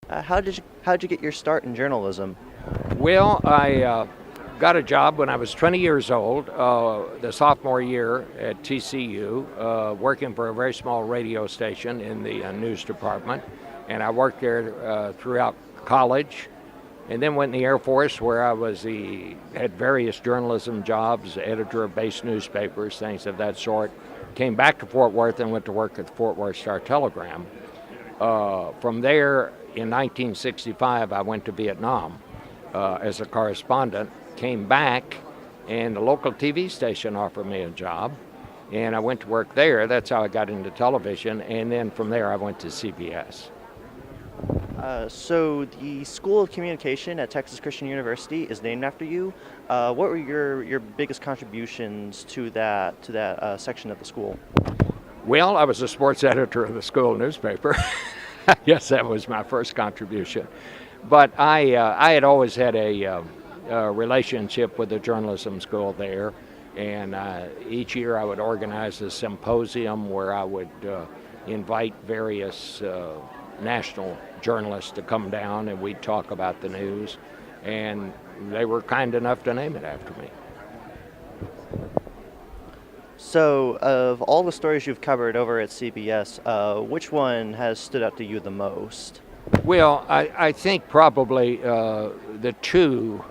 How'd you get your start in journalism? Well, I got a job when I was 20 years old, the sophomore year at TCU, working for a very small radio station in the news department. And I worked there throughout college, and then went in the Air Force where had various journalism jobs, editor of base newspapers, things of that sort. Came back to Fort Worth and went to work at the Fort Worth Star-Telegram. From there, in 1965, I went to Vietnam as a correspondent, came back, and the local TV station offered me a job, and I went to work there. That's how I got into television, and then from there I went to CBS. So the School of Communication at Texas Christian University is named after you. What were your biggest contributions to that section of the school? Well, I was a sports editor of the school newspaper. I guess that was my first contribution. But I had always had a relationship with the journalism school there, and each year I would organize a symposium where I would invite various national journalists to come down, and we'd talk about the news, and they were kind enough to name it after me. So, of all the stories you've covered over at CBS, which one has stood out to you the most? Well, I think probably the two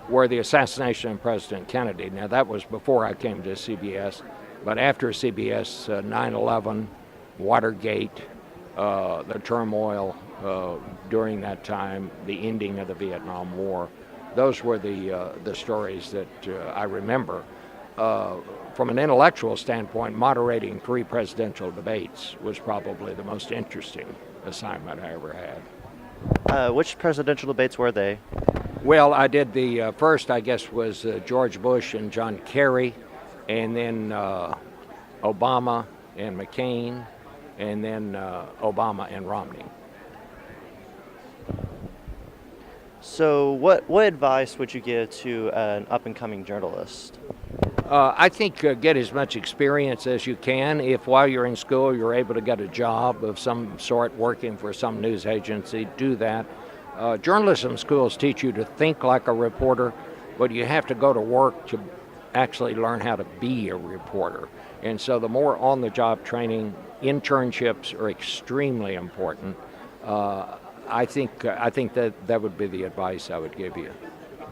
were the assassination of President Kennedy. Now, that was before I came to CBS, but after CBS, 9/11, Watergate, the turmoil during that time, the ending of the Vietnam War, those were the stories that I remember. From an intellectual standpoint, moderating 3 presidential debates was probably the most interesting assignment I ever had. Which presidential debates were they? Well, I did the first, I guess, was George Bush and John Kerry, and then Obama and McCain, and then Obama and Romney. So, what advice would you give to an up-and-coming journalist? I think get as much experience as you can. If while you're in school you're able to get a job of some sort working for some news agency, do that. Journalism schools teach you to think like a reporter, but you have to go to work to actually learn how to be a reporter. And so the more on-the-job training, internships are extremely important. I think that would be the advice I would give you.